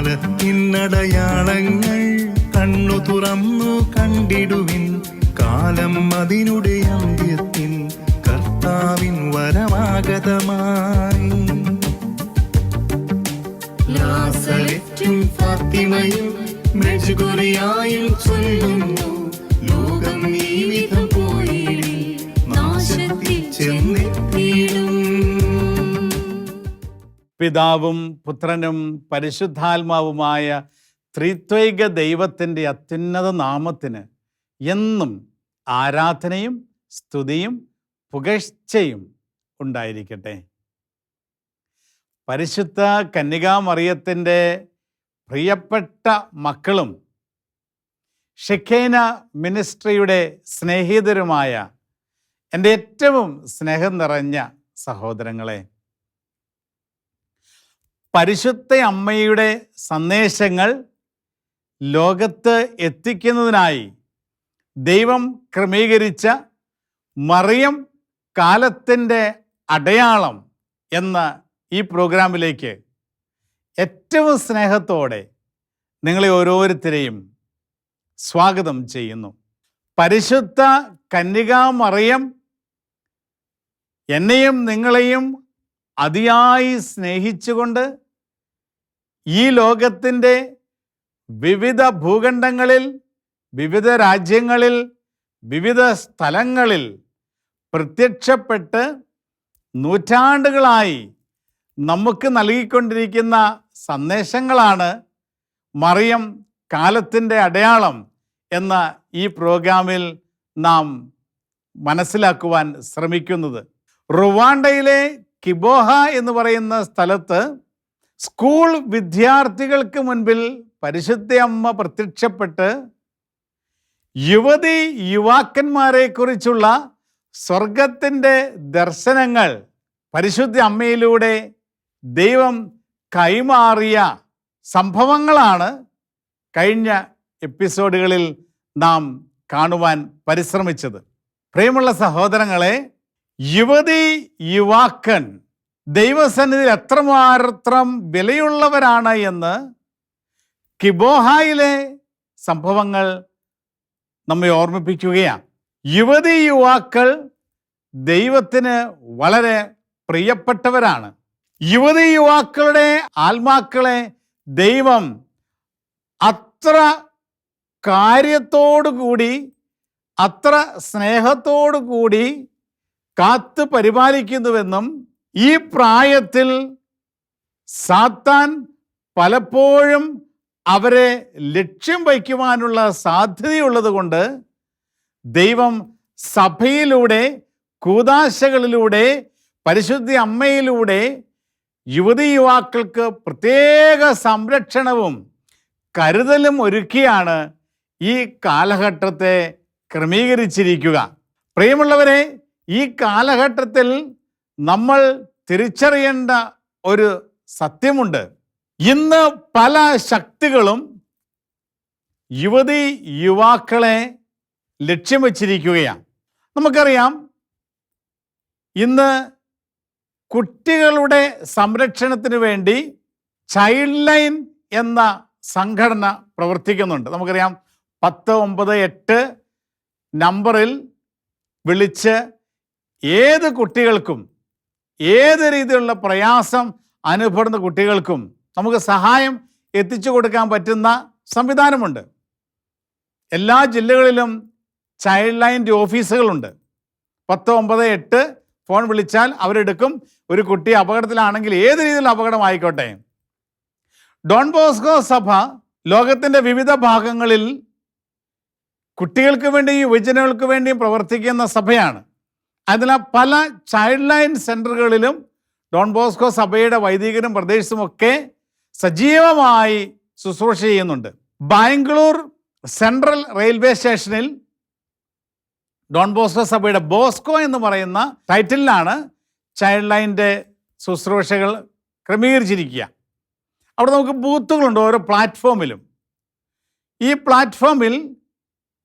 കാലത്തിനടയാളങ്ങൾ കണ്ണു തുറന്നു കണ്ടിടുവിൻ. കാലം അതിനുടെ അന്ത്യത്തിൽ കർത്താവിൻ വരമാഗതമായി. നാസറെത്തും ഫാത്തിമയും മെജ്ഗുരിയായും ചൊല്ലുന്നു, ലോകം ഈ വിധം പോയി നാശത്തിൽ ചെന്നെത്തിയിടും. പിതാവും പുത്രനും പരിശുദ്ധാത്മാവുമായ ത്രിത്വൈക ദൈവത്തിൻ്റെ അത്യുന്നത നാമത്തിന് എന്നും ആരാധനയും സ്തുതിയും പുകഴ്ചയും ഉണ്ടായിരിക്കട്ടെ. പരിശുദ്ധ കന്യകാമറിയത്തിൻ്റെ പ്രിയപ്പെട്ട മക്കളും ഷെഖേന മിനിസ്ട്രിയുടെ സ്നേഹിതരുമായ എൻ്റെ ഏറ്റവും സ്നേഹം നിറഞ്ഞ സഹോദരങ്ങളെ, പരിശുദ്ധ അമ്മയുടെ സന്ദേശങ്ങൾ ലോകത്ത് എത്തിക്കുന്നതിനായി ദൈവം ക്രമീകരിച്ച മറിയം കാലത്തിൻ്റെ അടയാളം എന്ന ഈ പ്രോഗ്രാമിലേക്ക് ഏറ്റവും സ്നേഹത്തോടെ നിങ്ങളെ ഓരോരുത്തരെയും സ്വാഗതം ചെയ്യുന്നു. പരിശുദ്ധ കന്യകാമറിയം എന്നെയും നിങ്ങളെയും അതിയായി സ്നേഹിച്ചുകൊണ്ട് ഈ ലോകത്തിൻ്റെ വിവിധ ഭൂഖണ്ഡങ്ങളിൽ, വിവിധ രാജ്യങ്ങളിൽ, വിവിധ സ്ഥലങ്ങളിൽ പ്രത്യക്ഷപ്പെട്ട് നൂറ്റാണ്ടുകളായി നമുക്ക് നൽകിക്കൊണ്ടിരിക്കുന്ന സന്ദേശങ്ങളാണ് മറിയം കാലത്തിൻ്റെ അടയാളം എന്ന ഈ പ്രോഗ്രാമിൽ നാം മനസ്സിലാക്കുവാൻ ശ്രമിക്കുന്നത്. റുവാണ്ടയിലെ കിബോഹ എന്ന് പറയുന്ന സ്ഥലത്ത് സ്കൂൾ വിദ്യാർത്ഥികൾക്ക് മുൻപിൽ പരിശുദ്ധ അമ്മ പ്രത്യക്ഷപ്പെട്ട് യുവാക്കന്മാരെക്കുറിച്ചുള്ള സ്വർഗത്തിൻ്റെ ദർശനങ്ങൾ പരിശുദ്ധ അമ്മയിലൂടെ ദൈവം കൈമാറിയ സംഭവങ്ങളാണ് കഴിഞ്ഞ എപ്പിസോഡുകളിൽ നാം കാണുവാൻ പരിശ്രമിച്ചത്. പ്രിയമുള്ള സഹോദരങ്ങളെ, യുവാക്കൻ ദൈവസന്നിധിയിൽ എത്രമാത്രം വിലയുള്ളവരാണ് എന്ന് കിബോഹായിലെ സംഭവങ്ങൾ നമ്മെ ഓർമ്മിപ്പിക്കുകയാണ്. യുവാക്കൾ ദൈവത്തിന് വളരെ പ്രിയപ്പെട്ടവരാണ്. യുവാക്കളുടെ ആത്മാക്കളെ ദൈവം അത്ര കാര്യത്തോടുകൂടി, അത്ര സ്നേഹത്തോടുകൂടി കാത്തു പരിപാലിക്കുന്നുവെന്നും ഈ പ്രായത്തിൽ സാത്താൻ പലപ്പോഴും അവരെ ലക്ഷ്യം വയ്ക്കുവാനുള്ള സാധ്യതയുള്ളത് കൊണ്ട് ദൈവം സഭയിലൂടെ, കൂദാശകളിലൂടെ, പരിശുദ്ധ അമ്മയിലൂടെ യുവാക്കൾക്ക് പ്രത്യേക സംരക്ഷണവും കരുതലും ഒരുക്കിയാണ് ഈ കാലഘട്ടത്തെ ക്രമീകരിച്ചിരിക്കുക. പ്രിയമുള്ളവരെ, ഈ കാലഘട്ടത്തിൽ നമ്മൾ തിരിച്ചറിയേണ്ട ഒരു സത്യമുണ്ട്. ഇന്ന് പല ശക്തികളും യുവാക്കളെ ലക്ഷ്യം വച്ചിരിക്കുകയാണ്. നമുക്കറിയാം, ഇന്ന് കുട്ടികളുടെ സംരക്ഷണത്തിന് വേണ്ടി ചൈൽഡ് ലൈൻ എന്ന സംഘടന പ്രവർത്തിക്കുന്നുണ്ട്. നമുക്കറിയാം, 1098 നമ്പറിൽ വിളിച്ച് ഏത് കുട്ടികൾക്കും, ഏത് രീതിയിലുള്ള പ്രയാസം അനുഭവപ്പെടുന്ന കുട്ടികൾക്കും നമുക്ക് സഹായം എത്തിച്ചു കൊടുക്കാൻ പറ്റുന്ന സംവിധാനമുണ്ട്. എല്ലാ ജില്ലകളിലും ചൈൽഡ് ലൈൻ്റെ ഓഫീസുകളുണ്ട്. 1098 ഫോൺ വിളിച്ചാൽ അവരെടുക്കും. ഒരു കുട്ടി അപകടത്തിലാണെങ്കിൽ ഏത് രീതിയിലുള്ള അപകടമായിക്കോട്ടെ. ഡോൺ ബോസ്കോ സഭ ലോകത്തിൻ്റെ വിവിധ ഭാഗങ്ങളിൽ കുട്ടികൾക്ക് വേണ്ടിയും യുവജനങ്ങൾക്ക് വേണ്ടിയും പ്രവർത്തിക്കുന്ന സഭയാണ്. അതിനാൽ പല ചൈൽഡ് ലൈൻ സെൻ്ററുകളിലും ഡോൺ ബോസ്കോ സഭയുടെ വൈദികരും പ്രദേശത്തുമൊക്കെ സജീവമായി ശുശ്രൂഷ ചെയ്യുന്നുണ്ട്. ബാംഗ്ലൂർ സെൻട്രൽ റെയിൽവേ സ്റ്റേഷനിൽ ഡോൺ ബോസ്കോ സഭയുടെ ബോസ്കോ എന്ന് പറയുന്ന ടൈറ്റിലാണ് ചൈൽഡ് ലൈൻ്റെ ശുശ്രൂഷകൾ ക്രമീകരിച്ചിരിക്കുക. അവിടെ നമുക്ക് ബൂത്തുകളുണ്ട് ഓരോ പ്ലാറ്റ്ഫോമിലും. ഈ പ്ലാറ്റ്ഫോമിൽ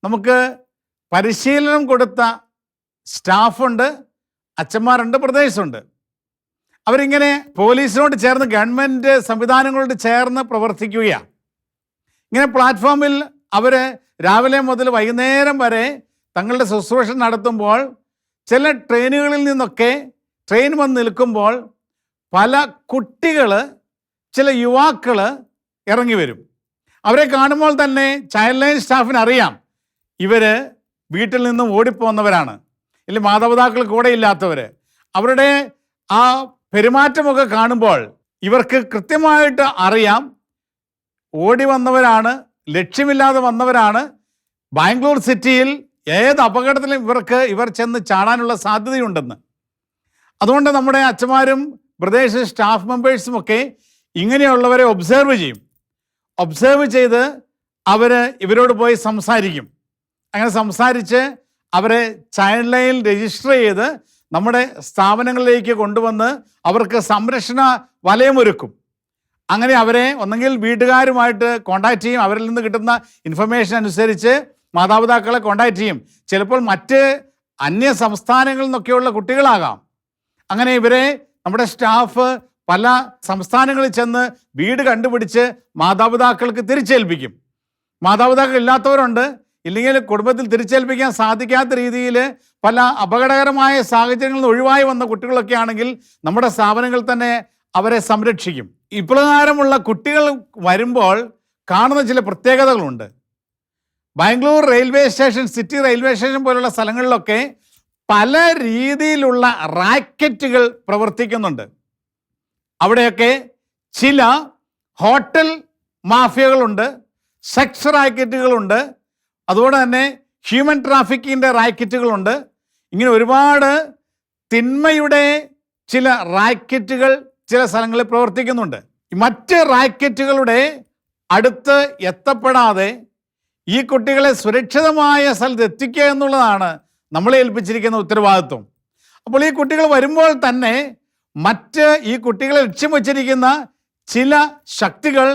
നമുക്ക് പരിശീലനം കൊടുത്ത സ്റ്റാഫുണ്ട്, അച്ഛന്മാരുണ്ട്, പ്രദേശമുണ്ട്. അവരിങ്ങനെ പോലീസിനോട് ചേർന്ന് ഗവൺമെൻറ് സംവിധാനങ്ങളോട് ചേർന്ന് പ്രവർത്തിക്കുകയാണ്. ഇങ്ങനെ പ്ലാറ്റ്ഫോമിൽ അവർ രാവിലെ മുതൽ വൈകുന്നേരം വരെ തങ്ങളുടെ ശുശ്രൂഷ നടത്തുമ്പോൾ ചില ട്രെയിനുകളിൽ നിന്നൊക്കെ ട്രെയിൻ വന്ന് നിൽക്കുമ്പോൾ പല കുട്ടികൾ, ചില യുവാക്കൾ ഇറങ്ങി വരും. അവരെ കാണുമ്പോൾ തന്നെ ചൈൽഡ് ലൈൻ സ്റ്റാഫിന് അറിയാം ഇവർ വീട്ടിൽ നിന്നും ഓടിപ്പോകുന്നവരാണ്, ഇല്ലെങ്കിൽ മാതാപിതാക്കൾ കൂടെ ഇല്ലാത്തവർ. അവരുടെ ആ പെരുമാറ്റമൊക്കെ കാണുമ്പോൾ ഇവർക്ക് കൃത്യമായിട്ട് അറിയാം ഓടി വന്നവരാണ്, ലക്ഷ്യമില്ലാതെ വന്നവരാണ്. ബാംഗ്ലൂർ സിറ്റിയിൽ ഏത് അപകടത്തിലും ഇവർ ചെന്ന് ചാടാനുള്ള സാധ്യതയുണ്ടെന്ന്. അതുകൊണ്ട് നമ്മുടെ അച്ഛന്മാരും ബ്രദേഴ്സ് സ്റ്റാഫ് മെമ്പേഴ്സും ഒക്കെ ഇങ്ങനെയുള്ളവരെ ഒബ്സർവ് ചെയ്യും. ഒബ്സർവ് ചെയ്ത് ഇവരോട് പോയി സംസാരിക്കും. അങ്ങനെ സംസാരിച്ച് അവരെ ചൈൽഡ് ലൈനിൽ രജിസ്റ്റർ ചെയ്ത് നമ്മുടെ സ്ഥാപനങ്ങളിലേക്ക് കൊണ്ടുവന്ന് അവർക്ക് സംരക്ഷണ വലയമൊരുക്കും. അങ്ങനെ അവരെ ഒന്നെങ്കിൽ വീട്ടുകാരുമായിട്ട് കോണ്ടാക്ട് ചെയ്യും, അവരിൽ നിന്ന് കിട്ടുന്ന ഇൻഫർമേഷൻ അനുസരിച്ച് മാതാപിതാക്കളെ കോണ്ടാക്ട് ചെയ്യും. ചിലപ്പോൾ മറ്റ് അന്യ സംസ്ഥാനങ്ങളിൽ നിന്നൊക്കെയുള്ള കുട്ടികളാകാം. അങ്ങനെ ഇവരെ നമ്മുടെ സ്റ്റാഫ് പല സംസ്ഥാനങ്ങളിൽ ചെന്ന് വീട് കണ്ടുപിടിച്ച് മാതാപിതാക്കൾക്ക് തിരിച്ചേൽപ്പിക്കും. മാതാപിതാക്കൾ ഇല്ലാത്തവരുണ്ട്, ഇല്ലെങ്കിൽ കുടുംബത്തിൽ തിരിച്ചേൽപ്പിക്കാൻ സാധിക്കാത്ത രീതിയിൽ പല അപകടകരമായ സാഹചര്യങ്ങളിൽ നിന്ന് ഒഴിവായി വന്ന കുട്ടികളൊക്കെ ആണെങ്കിൽ നമ്മുടെ സ്ഥാപനങ്ങൾ തന്നെ അവരെ സംരക്ഷിക്കും. ഇപ്രകാരമുള്ള കുട്ടികൾ വരുമ്പോൾ കാണുന്ന ചില പ്രത്യേകതകളുണ്ട്. Bangalore railway station, city railway station പോലുള്ള സ്ഥലങ്ങളിലൊക്കെ പല രീതിയിലുള്ള റാക്കറ്റുകൾ പ്രവർത്തിക്കുന്നുണ്ട്. അവിടെയൊക്കെ ചില ഹോട്ടൽ മാഫിയകളുണ്ട്, സെക്സ് റാക്കറ്റുകളുണ്ട്, അതുപോലെ തന്നെ ഹ്യൂമൻ ട്രാഫിക്കിൻ്റെ റാക്കറ്റുകളുണ്ട്. ഇങ്ങനെ ഒരുപാട് തിന്മയുടെ ചില റാക്കറ്റുകൾ ചില സ്ഥലങ്ങളിൽ പ്രവർത്തിക്കുന്നുണ്ട്. മറ്റ് റാക്കറ്റുകളുടെ അടുത്ത് എത്തപ്പെടാതെ ഈ കുട്ടികളെ സുരക്ഷിതമായ സ്ഥലത്ത് എത്തിക്കുക എന്നുള്ളതാണ് നമ്മളെ ഏൽപ്പിച്ചിരിക്കുന്ന ഉത്തരവാദിത്വം. അപ്പോൾ ഈ കുട്ടികൾ വരുമ്പോൾ തന്നെ ഈ കുട്ടികളെ ലക്ഷ്യം വച്ചിരിക്കുന്ന ചില ശക്തികൾ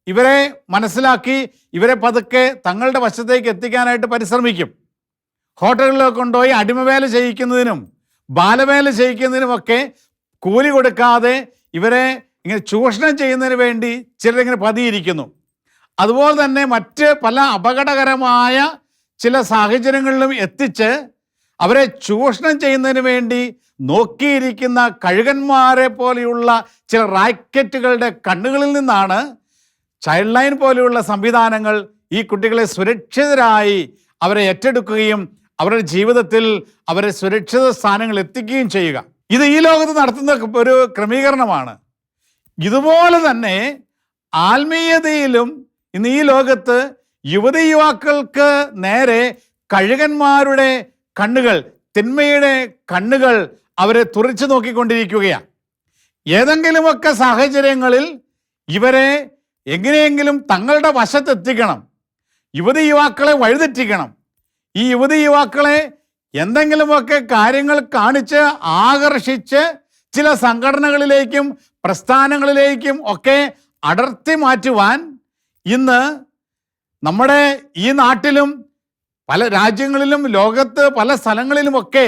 ഇവരെ മനസ്സിലാക്കി ഇവരെ പതുക്കെ തങ്ങളുടെ വശത്തേക്ക് എത്തിക്കാനായിട്ട് പരിശ്രമിക്കും. ഹോട്ടലുകളിലൊക്കെ കൊണ്ടുപോയി അടിമവേല ചെയ്യിക്കുന്നതിനും ബാലവേല ചെയ്യിക്കുന്നതിനുമൊക്കെ കൂലി കൊടുക്കാതെ ഇവരെ ഇങ്ങനെ ചൂഷണം ചെയ്യുന്നതിന് വേണ്ടി ചിലരിങ്ങനെ പതിയിരിക്കുന്നു. അതുപോലെ തന്നെ മറ്റ് പല അപകടകരമായ ചില സാഹചര്യങ്ങളിലും എത്തിച്ച് അവരെ ചൂഷണം ചെയ്യുന്നതിന് വേണ്ടി നോക്കിയിരിക്കുന്ന കഴുകന്മാരെ പോലെയുള്ള ചില റാക്കറ്റുകളുടെ കണ്ണുകളിൽ നിന്നാണ് ചൈൽഡ് ലൈൻ പോലെയുള്ള സംവിധാനങ്ങൾ ഈ കുട്ടികളെ സുരക്ഷിതരായി അവരെ ഏറ്റെടുക്കുകയും അവരുടെ ജീവിതത്തിൽ അവരെ സുരക്ഷിത സ്ഥാനങ്ങളിൽ എത്തിക്കുകയും ചെയ്യുക. ഇത് ഈ ലോകത്ത് നടത്തുന്ന ഒരു ക്രമീകരണമാണ്. ഇതുപോലെ തന്നെ ആത്മീയതയിലും ഇന്ന് ഈ ലോകത്ത് യുവതി യുവാക്കൾക്ക് നേരെ കഴുകന്മാരുടെ കണ്ണുകൾ, തിന്മയുടെ കണ്ണുകൾ അവരെ തുറിച്ചു നോക്കിക്കൊണ്ടിരിക്കുകയാണ്. ഏതെങ്കിലുമൊക്കെ സാഹചര്യങ്ങളിൽ ഇവരെ എങ്ങനെയെങ്കിലും തങ്ങളുടെ വശത്തെത്തിക്കണം, യുവതി യുവാക്കളെ വഴിതെറ്റിക്കണം. ഈ യുവതി യുവാക്കളെ എന്തെങ്കിലുമൊക്കെ കാര്യങ്ങൾ കാണിച്ച് ആകർഷിച്ച് ചില സംഘടനകളിലേക്കും പ്രസ്ഥാനങ്ങളിലേക്കും ഒക്കെ അടർത്തി മാറ്റുവാൻ ഇന്ന് നമ്മുടെ ഈ നാട്ടിലും പല രാജ്യങ്ങളിലും ലോകത്ത് പല സ്ഥലങ്ങളിലുമൊക്കെ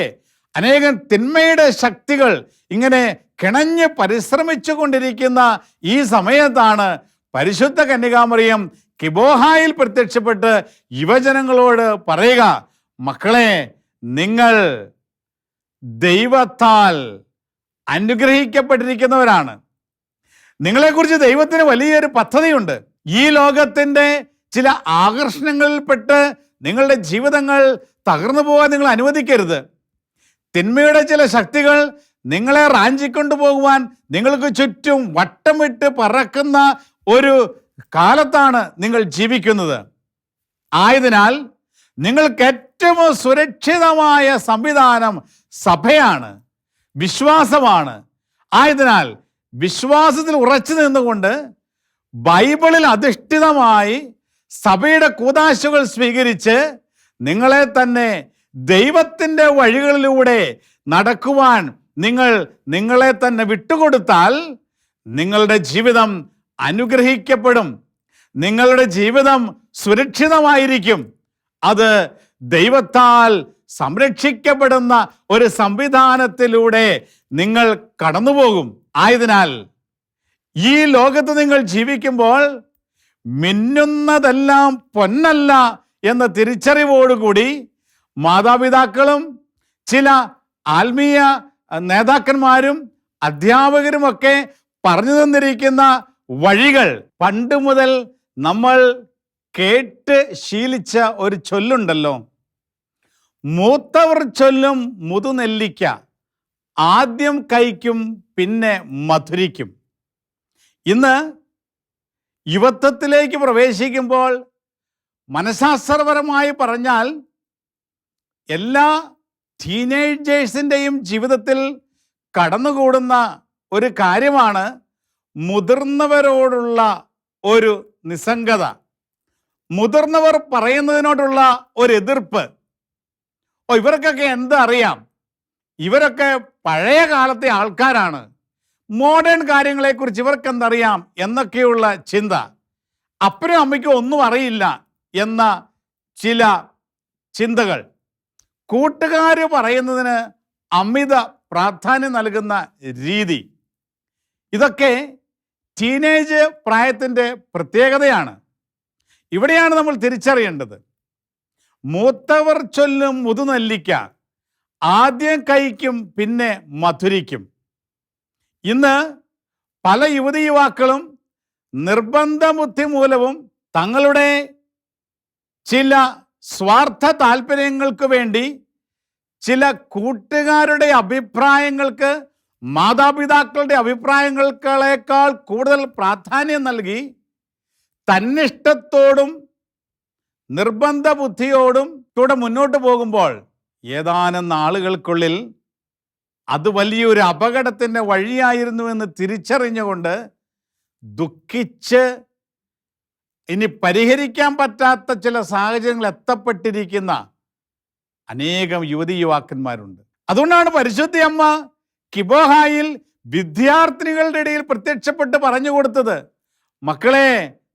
അനേകം തിന്മയുടെ ശക്തികൾ ഇങ്ങനെ കിണഞ്ഞ് പരിശ്രമിച്ചു കൊണ്ടിരിക്കുന്ന ഈ സമയത്താണ് പരിശുദ്ധ കന്യകാമറിയം കിബോഹായിൽ പ്രത്യക്ഷപ്പെട്ട് യുവജനങ്ങളോട് പറയുക, മക്കളെ, നിങ്ങൾ ദൈവത്താൽ അനുഗ്രഹിക്കപ്പെട്ടിരിക്കുന്നവരാണ്. നിങ്ങളെക്കുറിച്ച് ദൈവത്തിന് വലിയൊരു പദ്ധതിയുണ്ട്. ഈ ലോകത്തിൻ്റെ ചില ആകർഷണങ്ങളിൽപ്പെട്ട് നിങ്ങളുടെ ജീവിതങ്ങൾ തകർന്നു പോകാൻ നിങ്ങൾ അനുവദിക്കരുത്. തിന്മയുടെ ചില ശക്തികൾ നിങ്ങളെ റാഞ്ചിക്കൊണ്ടു പോകുവാൻ നിങ്ങൾക്ക് ചുറ്റും വട്ടമിട്ട് പറക്കുന്ന ഒരു കാലത്താണ് നിങ്ങൾ ജീവിക്കുന്നത്. ആയതിനാൽ നിങ്ങൾക്ക് ഏറ്റവും സുരക്ഷിതമായ സംവിധാനം സഭയാണ്, വിശ്വാസമാണ്. ആയതിനാൽ വിശ്വാസത്തിൽ ഉറച്ചു നിന്നുകൊണ്ട് ബൈബിളിൽ അധിഷ്ഠിതമായി സഭയുടെ കൂദാശകൾ സ്വീകരിച്ച് നിങ്ങളെ തന്നെ ദൈവത്തിൻ്റെ വഴികളിലൂടെ നടക്കുവാൻ നിങ്ങളെ തന്നെ വിട്ടുകൊടുത്താൽ നിങ്ങളുടെ ജീവിതം അനുഗ്രഹിക്കപ്പെടും, നിങ്ങളുടെ ജീവിതം സുരക്ഷിതമായിരിക്കും. അത് ദൈവത്താൽ സംരക്ഷിക്കപ്പെടുന്ന ഒരു സംവിധാനത്തിലൂടെ നിങ്ങൾ കടന്നുപോകും. ആയതിനാൽ ഈ ലോകത്ത് നിങ്ങൾ ജീവിക്കുമ്പോൾ മിന്നുന്നതെല്ലാം പൊന്നല്ല എന്ന തിരിച്ചറിവോടുകൂടി മാതാപിതാക്കളും ചില ആത്മീയ നേതാക്കന്മാരും അധ്യാപകരുമൊക്കെ പറഞ്ഞു തന്നിരിക്കുന്ന വഴികൾ പണ്ട് മുതൽ നമ്മൾ കേട്ട് ശീലിച്ച ഒരു ചൊല്ലുണ്ടല്ലോ, മൂത്തവർ ചൊല്ലും മുതുനെല്ലിക്ക ആദ്യം കയ്ക്കും പിന്നെ മധുരിക്കും. ഇന്ന് യുവത്വത്തിലേക്ക് പ്രവേശിക്കുമ്പോൾ മനഃശാസ്ത്രപരമായി പറഞ്ഞാൽ എല്ലാ ടീനേജേഴ്സിൻ്റെയും ജീവിതത്തിൽ കടന്നുകൂടുന്ന ഒരു കാര്യമാണ് മുതിർന്നവരോടുള്ള ഒരു നിസ്സംഗത, മുതിർന്നവർ പറയുന്നതിനോടുള്ള ഒരു എതിർപ്പ്. ഇവർക്കൊക്കെ എന്തറിയാം, ഇവരൊക്കെ പഴയ കാലത്തെ ആൾക്കാരാണ്, മോഡേൺ കാര്യങ്ങളെക്കുറിച്ച് ഇവർക്ക് എന്തറിയാം എന്നൊക്കെയുള്ള ചിന്ത. അപ്പനും അമ്മയ്ക്കും ഒന്നും അറിയില്ല എന്ന ചില ചിന്തകൾ, കൂട്ടുകാർ പറയുന്നതിന് അമിത പ്രാധാന്യം നൽകുന്ന രീതി, ഇതൊക്കെ ടീനേജ് പ്രായത്തിൻ്റെ പ്രത്യേകതയാണ്. ഇവിടെയാണ് നമ്മൾ തിരിച്ചറിയേണ്ടത്. മൂത്തവർ ചൊല്ലും മുതുനെല്ലിക്ക ആദ്യം കയ്ക്കും പിന്നെ മധുരിക്കും. ഇന്ന് പല യുവതി യുവാക്കളും നിർബന്ധ ബുദ്ധി മൂലവും തങ്ങളുടെ ചില സ്വാർത്ഥ താല്പര്യങ്ങൾക്ക് വേണ്ടി ചില കൂട്ടുകാരുടെ അഭിപ്രായങ്ങൾക്ക് മാതാപിതാക്കളുടെ അഭിപ്രായങ്ങളേക്കാൾ കൂടുതൽ പ്രാധാന്യം നൽകി തന്നിഷ്ടത്തോടും നിർബന്ധ ബുദ്ധിയോടും കൂടെ മുന്നോട്ട് പോകുമ്പോൾ ഏതാനും നാളുകൾക്കുള്ളിൽ അത് വലിയൊരു അപകടത്തിൻ്റെ വഴിയായിരുന്നുവെന്ന് തിരിച്ചറിഞ്ഞുകൊണ്ട് ദുഃഖിച്ച് ഇനി പരിഹരിക്കാൻ പറ്റാത്ത ചില സാഹചര്യങ്ങൾ എത്തപ്പെട്ടിരിക്കുന്ന അനേകം യുവതി യുവാക്കന്മാരുണ്ട്. അതുകൊണ്ടാണ് പരിശുദ്ധ അമ്മ കിബോഹായിൽ വിദ്യാർത്ഥിനികളുടെ ഇടയിൽ പ്രത്യക്ഷപ്പെട്ട് പറഞ്ഞു കൊടുത്തത്, മക്കളെ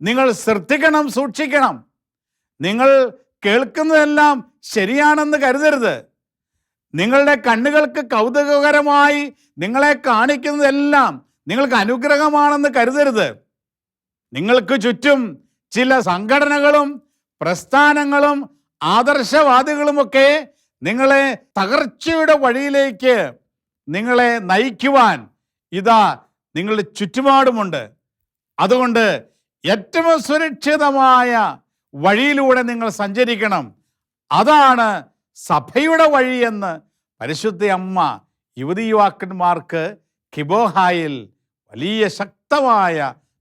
നിങ്ങൾ ശ്രദ്ധിക്കണം, സൂക്ഷിക്കണം. നിങ്ങൾ കേൾക്കുന്നതെല്ലാം ശരിയാണെന്ന് കരുതരുത്. നിങ്ങളുടെ കണ്ണുകൾക്ക് കൗതുകകരമായി നിങ്ങളെ കാണിക്കുന്നതെല്ലാം നിങ്ങൾക്ക് അനുഗ്രഹമാണെന്ന് കരുതരുത്. നിങ്ങൾക്ക് ചുറ്റും ചില സംഘടനകളും പ്രസ്ഥാനങ്ങളും ആദർശവാദികളുമൊക്കെ നിങ്ങളെ തകർച്ചയുടെ വഴിയിലേക്ക് നിങ്ങളെ നയിക്കുവാൻ ഇതാ നിങ്ങളുടെ ചുറ്റുപാടുമുണ്ട്. അതുകൊണ്ട് ഏറ്റവും സുരക്ഷിതമായ വഴിയിലൂടെ നിങ്ങൾ സഞ്ചരിക്കണം. അതാണ് സഭയുടെ വഴിയെന്ന് പരിശുദ്ധ അമ്മ യുവതി യുവാക്കന്മാർക്ക് കിബോഹായിൽ വലിയ ശക്തമായ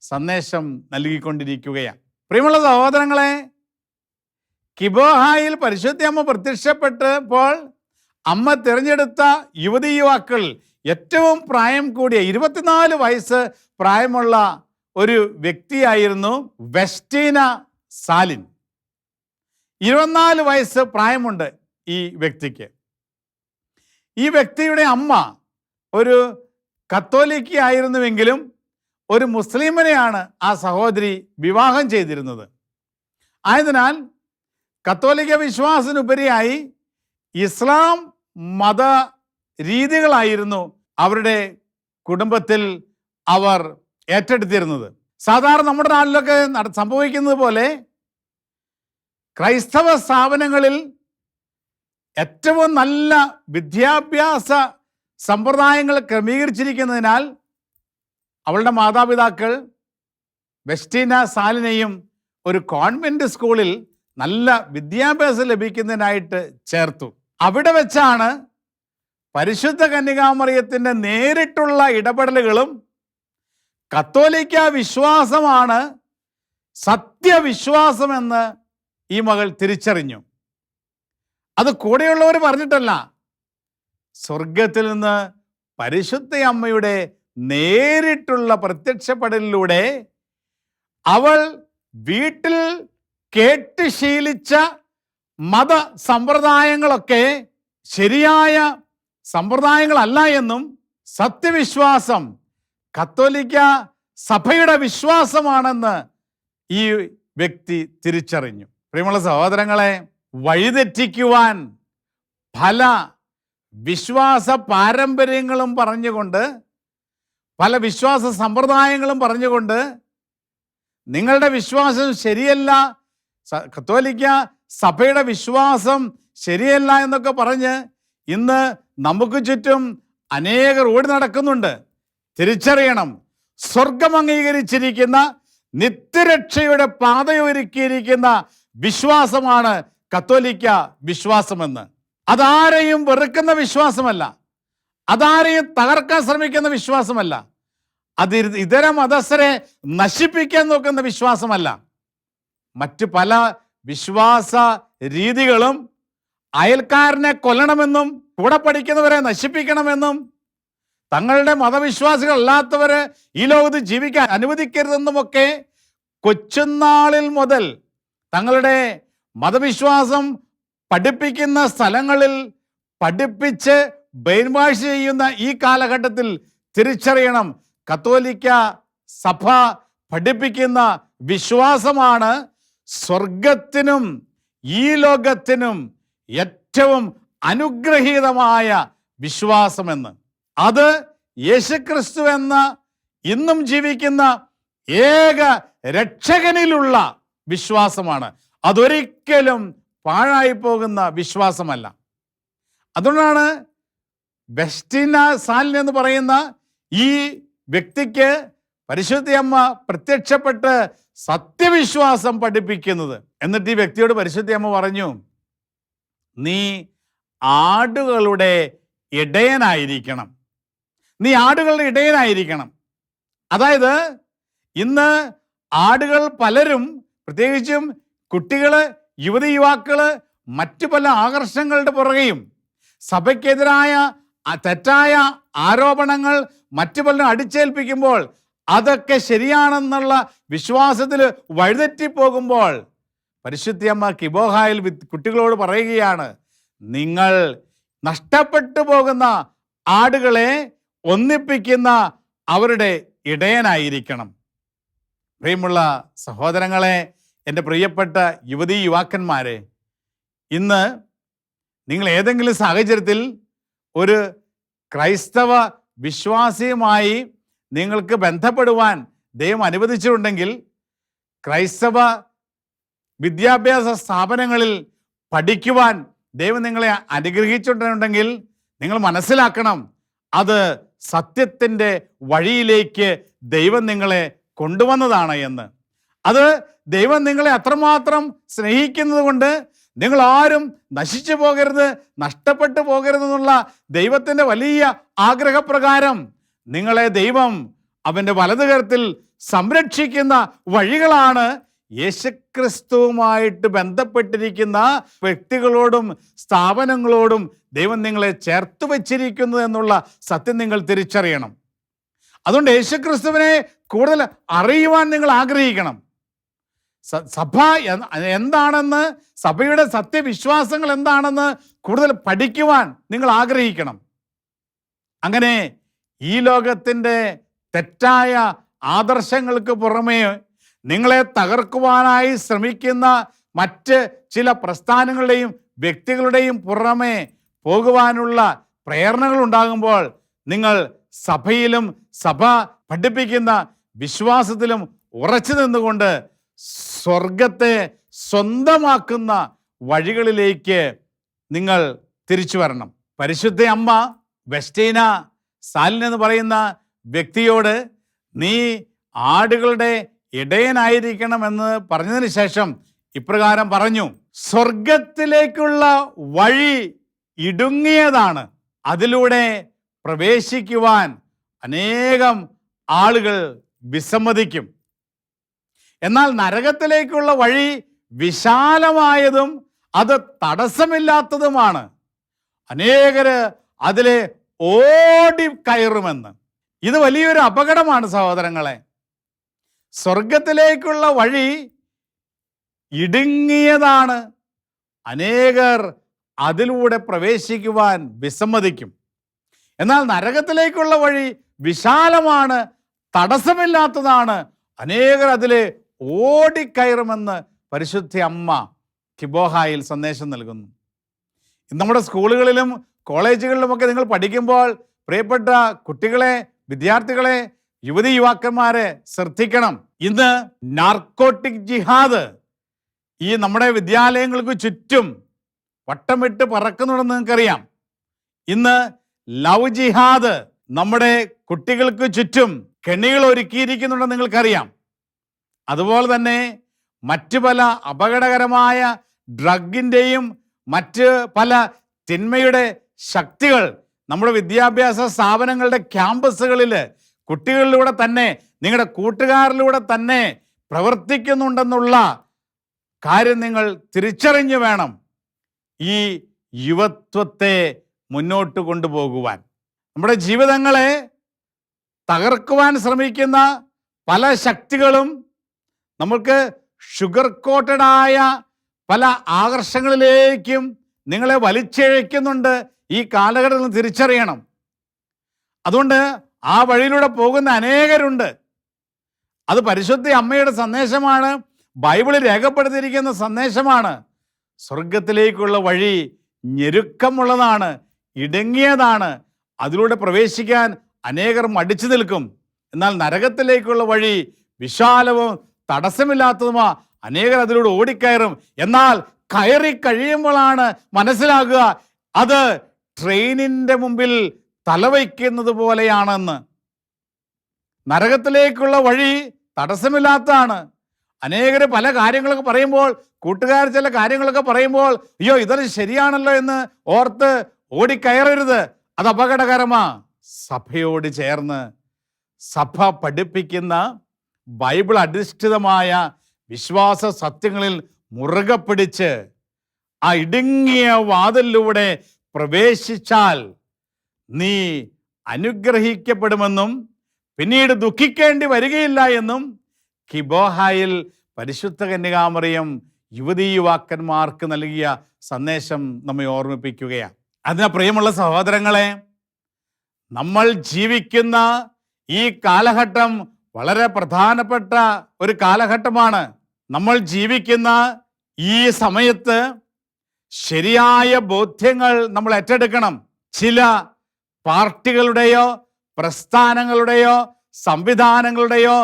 സന്ദേശം നൽകിക്കൊണ്ടിരിക്കുകയാണ്. പ്രിയമുള്ള സഹോദരങ്ങളെ, കിബോഹായിൽ പരിശുദ്ധ അമ്മ പ്രത്യക്ഷപ്പെട്ടപ്പോൾ അമ്മ തിരഞ്ഞെടുത്ത യുവതി യുവാക്കൾ ഏറ്റവും പ്രായം കൂടിയ 24 വയസ്സ് പ്രായമുള്ള ഒരു വ്യക്തിയായിരുന്നു വെസ്റ്റീന സാലിൻ. 24 വയസ്സ് പ്രായമുണ്ട് ഈ വ്യക്തിക്ക്. ഈ വ്യക്തിയുടെ അമ്മ ഒരു കത്തോലിക്കയായിരുന്നുവെങ്കിലും ഒരു മുസ്ലിമിനെയാണ് ആ സഹോദരി വിവാഹം ചെയ്തിരുന്നത്. ആയതിനാൽ കത്തോലിക്ക വിശ്വാസത്തിനുപരിയായി ഇസ്ലാം മത രീതികളായിരുന്നു അവരുടെ കുടുംബത്തിൽ അവർ ഏറ്റെടുത്തിരുന്നത്. സാധാരണ നമ്മുടെ നാട്ടിലൊക്കെ സംഭവിക്കുന്നത് പോലെ ക്രൈസ്തവ സ്ഥാപനങ്ങളിൽ ഏറ്റവും നല്ല വിദ്യാഭ്യാസ സമ്പ്രദായങ്ങൾ ക്രമീകരിച്ചിരിക്കുന്നതിനാൽ അവളുടെ മാതാപിതാക്കൾ വെസ്റ്റീന സാലിനെയും ഒരു കോൺവെന്റ് സ്കൂളിൽ നല്ല വിദ്യാഭ്യാസം ലഭിക്കുന്നതിനായിട്ട് ചേർത്തു. അവിടെ വെച്ചാണ് പരിശുദ്ധ കന്യകാമറിയത്തിൻ്റെ നേരിട്ടുള്ള ഇടപെടലുകളും കത്തോലിക്ക വിശ്വാസമാണ് സത്യവിശ്വാസമെന്ന് ഈ മകൾ തിരിച്ചറിഞ്ഞു. അത് കൂടെയുള്ളവർ പറഞ്ഞിട്ടല്ല, സ്വർഗത്തിൽ നിന്ന് പരിശുദ്ധ അമ്മയുടെ നേരിട്ടുള്ള പ്രത്യക്ഷപ്പെടലിലൂടെ അവൾ വീട്ടിൽ കേട്ട് ശീലിച്ച മത സമ്പ്രദായങ്ങളൊക്കെ ശരിയായ സമ്പ്രദായങ്ങളല്ല എന്നും സത്യവിശ്വാസം കത്തോലിക്ക സഭയുടെ വിശ്വാസമാണെന്ന് ഈ വ്യക്തി തിരിച്ചറിഞ്ഞു. പ്രിയമുള്ള സഹോദരങ്ങളെ, വഴിതെറ്റിക്കുവാൻ പല വിശ്വാസ പാരമ്പര്യങ്ങളും പറഞ്ഞുകൊണ്ട് പല വിശ്വാസ സമ്പ്രദായങ്ങളും പറഞ്ഞുകൊണ്ട് നിങ്ങളുടെ വിശ്വാസം ശരിയല്ല, കത്തോലിക്ക സഭയുടെ വിശ്വാസം ശരിയല്ല എന്നൊക്കെ പറഞ്ഞ് ഇന്ന് നമുക്ക് ചുറ്റും അനേകർ ഓടി നടക്കുന്നുണ്ട്. തിരിച്ചറിയണം, സ്വർഗം അംഗീകരിച്ചിരിക്കുന്ന നിത്യരക്ഷയുടെ പാതയൊരുക്കിയിരിക്കുന്ന വിശ്വാസമാണ് കത്തോലിക്ക വിശ്വാസമെന്ന്. അതാരെയും വെറുക്കുന്ന വിശ്വാസമല്ല, അതാരെയും തകർക്കാൻ ശ്രമിക്കുന്ന വിശ്വാസമല്ല, അത് ഇതര മതസ്ഥരെ നശിപ്പിക്കാൻ നോക്കുന്ന വിശ്വാസമല്ല. മറ്റു പല വിശ്വാസ രീതികളും അയൽക്കാരനെ കൊല്ലണമെന്നും കൂടെ പഠിക്കുന്നവരെ നശിപ്പിക്കണമെന്നും തങ്ങളുടെ മതവിശ്വാസികളല്ലാത്തവരെ ഈ ലോകത്ത് ജീവിക്കാൻ അനുവദിക്കരുതെന്നുമൊക്കെ കൊച്ചുനാളിൽ മുതൽ തങ്ങളുടെ മതവിശ്വാസം പഠിപ്പിക്കുന്ന സ്ഥലങ്ങളിൽ പഠിപ്പിച്ച് ബ്രെയിൻ വാഷ് ചെയ്യുന്ന ഈ കാലഘട്ടത്തിൽ തിരിച്ചറിയണം, കത്തോലിക്ക സഭ പഠിപ്പിക്കുന്ന വിശ്വാസമാണ് സ്വർഗത്തിനും ഈ ലോകത്തിനും ഏറ്റവും അനുഗ്രഹീതമായ വിശ്വാസമെന്ന്. അത് യേശുക്രിസ്തു എന്ന ഇന്നും ജീവിക്കുന്ന ഏക രക്ഷകനിലുള്ള വിശ്വാസമാണ്. അതൊരിക്കലും പാഴായി പോകുന്ന വിശ്വാസമല്ല. അതുകൊണ്ടാണ് വെസ്റ്റിന സാലിൻ എന്ന് പറയുന്ന ഈ വ്യക്തിക്ക് പരിശുദ്ധയമ്മ പ്രത്യക്ഷപ്പെട്ട് സത്യവിശ്വാസം പഠിപ്പിക്കുന്നത്. എന്നിട്ട് ഈ വ്യക്തിയോട് പരിശുദ്ധയമ്മ പറഞ്ഞു, നീ ആടുകളുടെ ഇടയനായിരിക്കണം, നീ ആടുകളുടെ ഇടയനായിരിക്കണം. അതായത് ഇന്ന് ആടുകൾ പലരും, പ്രത്യേകിച്ചും കുട്ടികള്, യുവതി യുവാക്കള് മറ്റു പല ആകർഷണങ്ങളുടെ പുറകെയും സഭയ്ക്കെതിരായ തെറ്റായ ആരോപണങ്ങൾ മറ്റു പലരും അടിച്ചേൽപ്പിക്കുമ്പോൾ അതൊക്കെ ശരിയാണെന്നുള്ള വിശ്വാസത്തിൽ വഴിതെറ്റിപ്പോകുമ്പോൾ പരിശുദ്ധയമ്മ കിബോഹായിൽ കുട്ടികളോട് പറയുകയാണ്, നിങ്ങൾ നഷ്ടപ്പെട്ടു പോകുന്ന ആടുകളെ ഒന്നിപ്പിക്കുന്ന അവരുടെ ഇടയനായിരിക്കണം. പ്രിയമുള്ള സഹോദരങ്ങളെ, എൻ്റെ പ്രിയപ്പെട്ട യുവതീ യുവാക്കന്മാരെ, ഇന്ന് നിങ്ങൾ ഏതെങ്കിലും സാഹചര്യത്തിൽ ഒരു ക്രൈസ്തവ വിശ്വാസിയുമായി നിങ്ങൾക്ക് ബന്ധപ്പെടുവാൻ ദൈവം അനുവദിച്ചിട്ടുണ്ടെങ്കിൽ, ക്രൈസ്തവ വിദ്യാഭ്യാസ സ്ഥാപനങ്ങളിൽ പഠിക്കുവാൻ ദൈവം നിങ്ങളെ അനുഗ്രഹിച്ചിട്ടുണ്ടെങ്കിൽ നിങ്ങൾ മനസ്സിലാക്കണം, അത് സത്യത്തിൻ്റെ വഴിയിലേക്ക് ദൈവം നിങ്ങളെ കൊണ്ടുവന്നതാണ് എന്ന്. അത് ദൈവം നിങ്ങളെ അത്രമാത്രം സ്നേഹിക്കുന്നത് കൊണ്ട് നിങ്ങൾ ആരും നശിച്ചു പോകരുത്, നഷ്ടപ്പെട്ടു പോകരുതെന്നുള്ള ദൈവത്തിൻ്റെ വലിയ ആഗ്രഹപ്രകാരം നിങ്ങളെ ദൈവം അവൻ്റെ വലതുകരത്തിൽ സംരക്ഷിക്കുന്ന വഴികളാണ് യേശുക്രിസ്തുവുമായിട്ട് ബന്ധപ്പെട്ടിരിക്കുന്ന വ്യക്തികളോടും സ്ഥാപനങ്ങളോടും ദൈവം നിങ്ങളെ ചേർത്ത് വച്ചിരിക്കുന്നത് എന്നുള്ള സത്യം നിങ്ങൾ തിരിച്ചറിയണം. അതുകൊണ്ട് യേശുക്രിസ്തുവിനെ കൂടുതൽ അറിയുവാൻ നിങ്ങൾ ആഗ്രഹിക്കണം. സഭ എന്താണെന്ന്, സഭയുടെ സത്യവിശ്വാസങ്ങൾ എന്താണെന്ന് കൂടുതൽ പഠിക്കുവാൻ നിങ്ങൾ ആഗ്രഹിക്കണം. അങ്ങനെ ഈ ലോകത്തിൻ്റെ തെറ്റായ ആദർശങ്ങൾക്ക് പുറമേ നിങ്ങളെ തകർക്കുവാനായി ശ്രമിക്കുന്ന മറ്റ് ചില പ്രസ്ഥാനങ്ങളുടെയും വ്യക്തികളുടെയും പുറമേ പോകുവാനുള്ള പ്രേരണകൾ ഉണ്ടാകുമ്പോൾ നിങ്ങൾ സഭയിലും സഭ പഠിപ്പിക്കുന്ന വിശ്വാസത്തിലും ഉറച്ചു നിന്നുകൊണ്ട് സ്വർഗത്തെ സ്വന്തമാക്കുന്ന വഴികളിലേക്ക് നിങ്ങൾ തിരിച്ചു വരണം. പരിശുദ്ധ അമ്മ വെസ്റ്റീന സാലിൻ എന്ന് പറയുന്ന വ്യക്തിയോട് നീ ആടുകളുടെ ഇടയനായിരിക്കണമെന്ന് പറഞ്ഞതിന് ശേഷം ഇപ്രകാരം പറഞ്ഞു, സ്വർഗത്തിലേക്കുള്ള വഴി ഇടുങ്ങിയതാണ്, അതിലൂടെ പ്രവേശിക്കുവാൻ അനേകം ആളുകൾ വിസമ്മതിക്കും. എന്നാൽ നരകത്തിലേക്കുള്ള വഴി വിശാലമായതും അത് തടസ്സമില്ലാത്തതുമാണ്, അനേകര് അതിലെ ഓടി കയറുമെന്ന്. ഇത് വലിയൊരു അപകടമാണ് സഹോദരങ്ങളെ. സ്വർഗത്തിലേക്കുള്ള വഴി ഇടുങ്ങിയതാണ്, അനേകർ അതിലൂടെ പ്രവേശിക്കുവാൻ വിസമ്മതിക്കും. എന്നാൽ നരകത്തിലേക്കുള്ള വഴി വിശാലമാണ്, തടസ്സമില്ലാത്തതാണ്, അനേകർ അതിലെ ഓടിക്കയറുമെന്ന് പരിശുദ്ധ അമ്മ കിബോഹായിൽ സന്ദേശം നൽകുന്നു. നമ്മുടെ സ്കൂളുകളിലും കോളേജുകളിലുമൊക്കെ നിങ്ങൾ പഠിക്കുമ്പോൾ പ്രിയപ്പെട്ട കുട്ടികളെ വിദ്യാർത്ഥികളെ, യുവതി യുവാക്കന്മാരെ ശ്രദ്ധിക്കണം. ഇന്ന് നാർക്കോട്ടിക് ജിഹാദ് ഈ നമ്മുടെ വിദ്യാലയങ്ങൾക്ക് ചുറ്റും വട്ടമിട്ട് പറക്കുന്നുണ്ടെന്ന് നിങ്ങൾക്കറിയാം. ഇന്ന് ലവ് ജിഹാദ് നമ്മുടെ കുട്ടികൾക്ക് ചുറ്റും കെണികൾ ഒരുക്കിയിരിക്കുന്നുണ്ടെന്ന് നിങ്ങൾക്കറിയാം. അതുപോലെ തന്നെ മറ്റു പല അപകടകരമായ ഡ്രഗിൻ്റെയും മറ്റ് പല തിന്മയുടെ ശക്തികൾ നമ്മുടെ വിദ്യാഭ്യാസ സ്ഥാപനങ്ങളുടെ ക്യാമ്പസുകളിൽ കുട്ടികളിലൂടെ തന്നെ, നിങ്ങളുടെ കൂട്ടുകാരിലൂടെ തന്നെ പ്രവർത്തിക്കുന്നുണ്ടെന്നുള്ള കാര്യം നിങ്ങൾ തിരിച്ചറിഞ്ഞു വേണം ഈ യുവത്വത്തെ മുന്നോട്ട് കൊണ്ടുപോകുവാൻ. നമ്മുടെ ജീവിതങ്ങളെ തകർക്കുവാൻ ശ്രമിക്കുന്ന പല ശക്തികളും നമുക്ക് ഷുഗർ കോട്ടഡായ പല ആകർഷങ്ങളിലേക്കും നിങ്ങളെ വലിച്ചിഴയ്ക്കുന്നുണ്ട്. ഈ കാലഘട്ടത്തിൽ തിരിച്ചറിയണം. അതുകൊണ്ട് ആ വഴിയിലൂടെ പോകുന്ന അനേകരുണ്ട്. അത് പരിശുദ്ധ അമ്മയുടെ സന്ദേശമാണ്, ബൈബിളിൽ രേഖപ്പെടുത്തിയിരിക്കുന്ന സന്ദേശമാണ്. സ്വർഗത്തിലേക്കുള്ള വഴി ഞെരുക്കമുള്ളതാണ്, ഇടുങ്ങിയതാണ്. അതിലൂടെ പ്രവേശിക്കാൻ അനേകർ മടിച്ചു നിൽക്കും. എന്നാൽ നരകത്തിലേക്കുള്ള വഴി വിശാലവും തടസ്സമില്ലാത്തതുമാ. അനേകർ അതിലൂടെ ഓടിക്കയറും. എന്നാൽ കയറി കഴിയുമ്പോഴാണ് മനസ്സിലാകുക അത് ട്രെയിനിൻ്റെ മുമ്പിൽ തലവയ്ക്കുന്നത് പോലെയാണെന്ന്. നരകത്തിലേക്കുള്ള വഴി തടസ്സമില്ലാത്തതാണ്. അനേകർ പല കാര്യങ്ങളൊക്കെ പറയുമ്പോൾ, കൂട്ടുകാർ ചില കാര്യങ്ങളൊക്കെ പറയുമ്പോൾ, അയ്യോ ഇതൊരു ശരിയാണല്ലോ എന്ന് ഓർത്ത് ഓടിക്കയറരുത്. അത് അപകടകരമാ. സഭയോട് ചേർന്ന് സഭ പഠിപ്പിക്കുന്ന ബൈബിൾ അധിഷ്ഠിതമായ വിശ്വാസ സത്യങ്ങളിൽ മുറുകെ പിടിച്ച് ആ ഇടുങ്ങിയ വാതിലിലൂടെ പ്രവേശിച്ചാൽ നീ അനുഗ്രഹിക്കപ്പെടുമെന്നും പിന്നീട് ദുഃഖിക്കേണ്ടി വരികയില്ല എന്നും കിബോഹായിൽ പരിശുദ്ധ കന്യകാമറിയം യുവതീ യുവാക്കന്മാർക്ക് നൽകിയ സന്ദേശം നമ്മെ ഓർമ്മിപ്പിക്കുകയാണ്. അതിന് പ്രിയമുള്ള സഹോദരങ്ങളെ, നമ്മൾ ജീവിക്കുന്ന ഈ കാലഘട്ടം വളരെ പ്രധാനപ്പെട്ട ഒരു കാലഘട്ടമാണ്. നമ്മൾ ജീവിക്കുന്ന ഈ സമയത്ത് ശരിയായ ബോധ്യങ്ങൾ നമ്മൾ ഏറ്റെടുക്കണം. ചില പാർട്ടികളുടെയോ പ്രസ്ഥാനങ്ങളുടെയോ സംവിധാനങ്ങളുടെയോ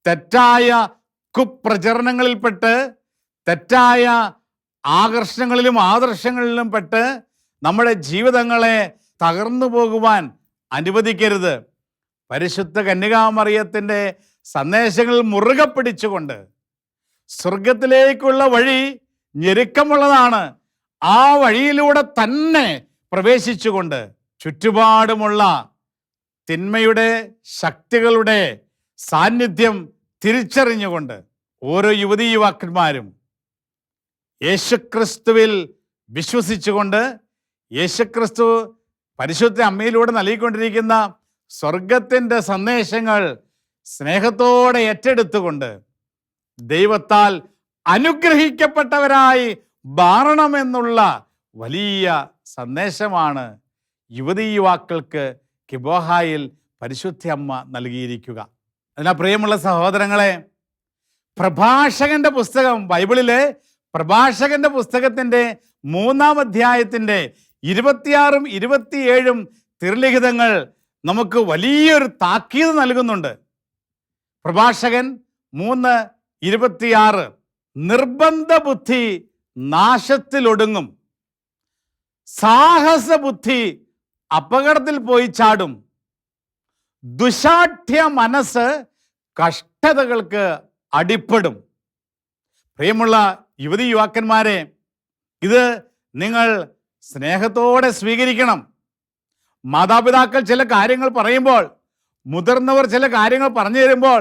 തെറ്റായ കുപ്രചരണങ്ങളിൽപ്പെട്ട്, തെറ്റായ ആകർഷണങ്ങളിലും ആദർശങ്ങളിലും പെട്ട് നമ്മുടെ ജീവിതങ്ങളെ തകർന്നു പോകുവാൻ അനുവദിക്കരുത്. പരിശുദ്ധ കന്യകാമറിയത്തിൻ്റെ സന്ദേശങ്ങൾ മുറുകെ പിടിച്ചുകൊണ്ട് സ്വർഗത്തിലേക്കുള്ള വഴി ഞെരുക്കമുള്ളതാണ്. ആ വഴിയിലൂടെ തന്നെ പ്രവേശിച്ചുകൊണ്ട് ചുറ്റുപാടുമുള്ള തിന്മയുടെ ശക്തികളുടെ സാന്നിധ്യം തിരിച്ചറിഞ്ഞുകൊണ്ട് ഓരോ യുവതീ യുവാക്കന്മാരും യേശുക്രിസ്തുവിൽ വിശ്വസിച്ചുകൊണ്ട്, യേശുക്രിസ്തു പരിശുദ്ധ അമ്മയിലൂടെ നൽകിക്കൊണ്ടിരിക്കുന്ന സ്വർഗത്തിൻ്റെ സന്ദേശങ്ങൾ സ്നേഹത്തോടെ ഏറ്റെടുത്തുകൊണ്ട് ദൈവത്താൽ അനുഗ്രഹിക്കപ്പെട്ടവരായി മാറണമെന്നുള്ള വലിയ സന്ദേശമാണ് യുവതീ യുവാക്കൾക്ക് കിബോഹായിൽ പരിശുദ്ധ അമ്മ നൽകിയിരിക്കുക. അതിനാൽ പ്രിയമുള്ള സഹോദരങ്ങളെ, പ്രഭാഷകന്റെ പുസ്തകം, ബൈബിളിലെ പ്രഭാഷകന്റെ പുസ്തകത്തിൻ്റെ 3-ാം അധ്യായത്തിൻ്റെ 26-ഉം 27-ഉം തിരുലിഖിതങ്ങൾ നമുക്ക് വലിയൊരു താക്കീത് നൽകുന്നുണ്ട്. പ്രഭാഷകൻ 3:26, നിർബന്ധ ബുദ്ധി നാശത്തിലൊടുങ്ങും, സാഹസ ബുദ്ധി അപകടത്തിൽ പോയി ചാടും, ദുശാഠ്യ മനസ്സ് കഷ്ടതകൾക്ക് അടിപ്പെടും. പ്രിയമുള്ള യുവതി യുവാക്കന്മാരെ, ഇത് നിങ്ങൾ സ്നേഹത്തോടെ സ്വീകരിക്കണം. മാതാപിതാക്കൾ ചില കാര്യങ്ങൾ പറയുമ്പോൾ, മുതിർന്നവർ ചില കാര്യങ്ങൾ പറഞ്ഞു തരുമ്പോൾ,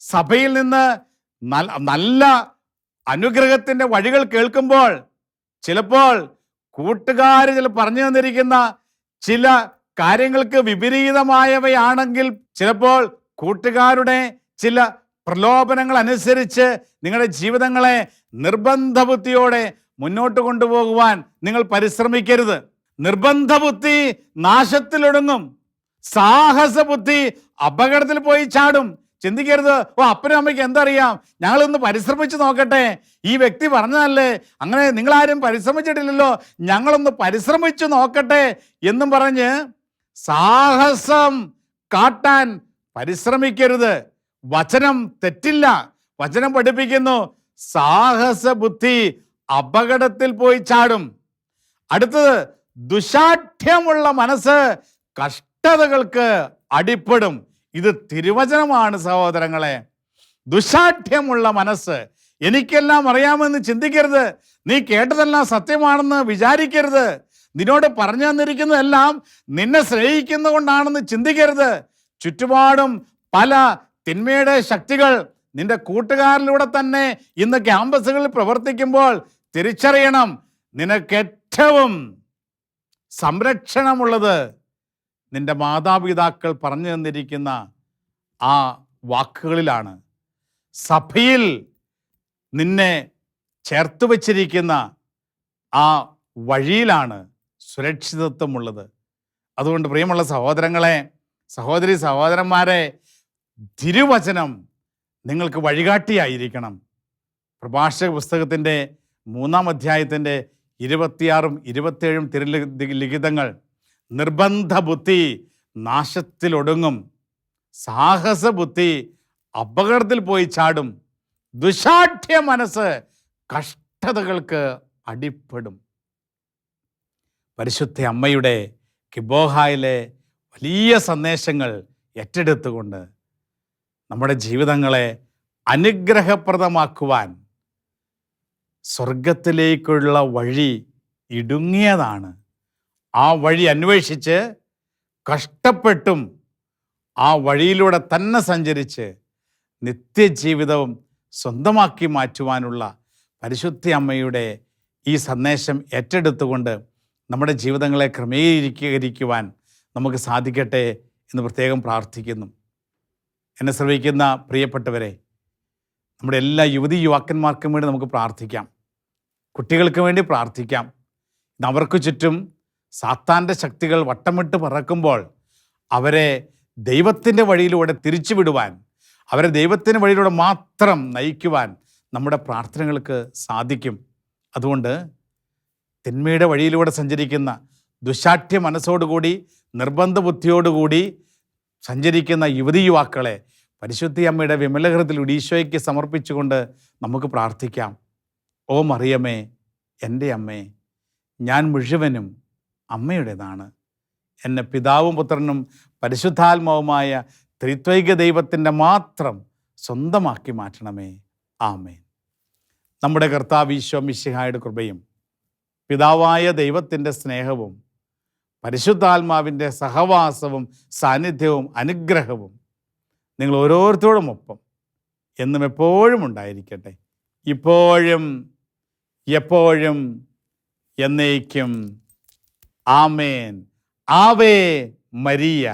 സഭയിൽ നിന്ന് നല്ല അനുഗ്രഹത്തിൻ്റെ വഴികൾ കേൾക്കുമ്പോൾ, ചിലപ്പോൾ കൂട്ടുകാർ പറഞ്ഞു തന്നിരിക്കുന്ന ചില കാര്യങ്ങൾക്ക് വിപരീതമായവയാണെങ്കിൽ, ചിലപ്പോൾ കൂട്ടുകാരുടെ ചില പ്രലോഭനങ്ങൾ അനുസരിച്ച് നിങ്ങളുടെ ജീവിതങ്ങളെ നിർബന്ധ ബുദ്ധിയോടെ മുന്നോട്ട് കൊണ്ടുപോകുവാൻ നിങ്ങൾ പരിശ്രമിക്കരുത്. നിർബന്ധ ബുദ്ധി നാശത്തിലൊടുങ്ങും, സാഹസ ബുദ്ധി അപകടത്തിൽ പോയി ചാടും. ചിന്തിക്കരുത്, ഓ അപ്പനും അമ്മയ്ക്ക് എന്തറിയാം, ഞങ്ങളൊന്ന് പരിശ്രമിച്ച് നോക്കട്ടെ, ഈ വ്യക്തി പറഞ്ഞതല്ലേ, അങ്ങനെ നിങ്ങളാരും പരിശ്രമിച്ചിട്ടില്ലല്ലോ, ഞങ്ങളൊന്ന് പരിശ്രമിച്ചു നോക്കട്ടെ എന്നും പറഞ്ഞ് സാഹസം കാട്ടാൻ പരിശ്രമിക്കരുത്. വചനം തെറ്റില്ല. വചനം പഠിപ്പിക്കുന്നു, സാഹസ ബുദ്ധി അപകടത്തിൽ പോയി ചാടും. അടുത്തത്, ദുശാഠ്യമുള്ള മനസ്സ് കഷ്ടതകൾക്ക് അടിപ്പെടും. ഇത് തിരുവചനമാണ് സഹോദരങ്ങളെ. ദുശാഠ്യമുള്ള മനസ്സ്. എനിക്കെല്ലാം അറിയാമെന്ന് ചിന്തിക്കരുത്. നീ കേട്ടതെല്ലാം സത്യമാണെന്ന് വിചാരിക്കരുത്. നിന്നോട് പറഞ്ഞു തന്നിരിക്കുന്നതെല്ലാം നിന്നെ സ്നേഹിക്കുന്നതുകൊണ്ടാണെന്ന് ചിന്തിക്കരുത്. ചുറ്റുപാടും പല തിന്മയുടെ ശക്തികൾ നിന്റെ കൂട്ടുകാരിലൂടെ തന്നെ ഇന്ന് ക്യാമ്പസുകളിൽ പ്രവർത്തിക്കുമ്പോൾ തിരിച്ചറിയണം, നിനക്ക് ഏറ്റവും സംരക്ഷണമുള്ളത് നിന്റെ മാതാപിതാക്കൾ പറഞ്ഞു തന്നിരിക്കുന്ന ആ വാക്കുകളിലാണ്. സഭയിൽ നിന്നെ ചേർത്ത് വച്ചിരിക്കുന്ന ആ വഴിയിലാണ് സുരക്ഷിതത്വമുള്ളത്. അതുകൊണ്ട് പ്രിയമുള്ള സഹോദരങ്ങളെ, സഹോദരി സഹോദരന്മാരെ, തിരുവചനം നിങ്ങൾക്ക് വഴികാട്ടിയായിരിക്കണം. പ്രഭാഷക പുസ്തകത്തിൻ്റെ 3-ാം അധ്യായത്തിൻ്റെ 26-ഉം 27-ഉം തിരുലിഖിതങ്ങൾ, നിർബന്ധ ബുദ്ധി നാശത്തിലൊടുങ്ങും, സാഹസ ബുദ്ധി അപകടത്തിൽ പോയി ചാടും, ദുശാഠ്യ മനസ്സ് കഷ്ടതകൾക്ക് അടിപ്പെടും. പരിശുദ്ധ അമ്മയുടെ കിബോഹായിലെ വലിയ സന്ദേശങ്ങൾ ഏറ്റെടുത്തുകൊണ്ട് നമ്മുടെ ജീവിതങ്ങളെ അനുഗ്രഹപ്രദമാക്കുവാൻ സ്വർഗത്തിലേക്കുള്ള വഴി ഇടുങ്ങിയതാണ്. ആ വഴി അന്വേഷിച്ച് കഷ്ടപ്പെട്ടും ആ വഴിയിലൂടെ തന്നെ സഞ്ചരിച്ച് നിത്യജീവിതവും സ്വന്തമാക്കി മാറ്റുവാനുള്ള പരിശുദ്ധ അമ്മയുടെ ഈ സന്ദേശം ഏറ്റെടുത്തുകൊണ്ട് നമ്മുടെ ജീവിതങ്ങളെ ക്രമീകരിക്കുവാൻ നമുക്ക് സാധിക്കട്ടെ എന്ന് പ്രത്യേകം പ്രാർത്ഥിക്കുന്നു. എന്നെ ശ്രവിക്കുന്ന പ്രിയപ്പെട്ടവരെ, നമ്മുടെ എല്ലാ യുവതി യുവാക്കന്മാർക്കും വേണ്ടി നമുക്ക് പ്രാർത്ഥിക്കാം. കുട്ടികൾക്ക് വേണ്ടി പ്രാർത്ഥിക്കാം. അവർക്ക് ചുറ്റും സാത്താൻ്റെ ശക്തികൾ വട്ടമിട്ട് പറക്കുമ്പോൾ അവരെ ദൈവത്തിൻ്റെ വഴിയിലൂടെ തിരിച്ചുവിടുവാൻ, അവരെ ദൈവത്തിൻ്റെ വഴിയിലൂടെ മാത്രം നയിക്കുവാൻ നമ്മുടെ പ്രാർത്ഥനകൾക്ക് സാധിക്കും. അതുകൊണ്ട് തിന്മയുടെ വഴിയിലൂടെ സഞ്ചരിക്കുന്ന, ദുശാഠ്യ മനസ്സോടുകൂടി നിർബന്ധ ബുദ്ധിയോടുകൂടി സഞ്ചരിക്കുന്ന യുവതി യുവാക്കളെ പരിശുദ്ധ അമ്മയുടെ വിമലഹൃദയത്തിൽ ഈശോയ്ക്ക് സമർപ്പിച്ചുകൊണ്ട് നമുക്ക് പ്രാർത്ഥിക്കാം. ഓ മറിയമേ, എൻ്റെ അമ്മേ, ഞാൻ മുഴുവനും അമ്മയുടേതാണ്. എന്നെ പിതാവും പുത്രനും പരിശുദ്ധാത്മാവുമായ ത്രിത്വൈക ദൈവത്തിൻ്റെ മാത്രം സ്വന്തമാക്കി മാറ്റണമേ. ആമേൻ. നമ്മുടെ കർത്താവ് ഈശോ മിശിഹായുടെ കൃപയും പിതാവായ ദൈവത്തിൻ്റെ സ്നേഹവും പരിശുദ്ധാത്മാവിൻ്റെ സഹവാസവും സാന്നിധ്യവും അനുഗ്രഹവും നിങ്ങൾ ഓരോരുത്തരോടുമൊപ്പം എന്നും എപ്പോഴും ഉണ്ടായിരിക്കട്ടെ, ഇപ്പോഴും എപ്പോഴും എന്നേക്കും. ആമേൻ. Ave Maria.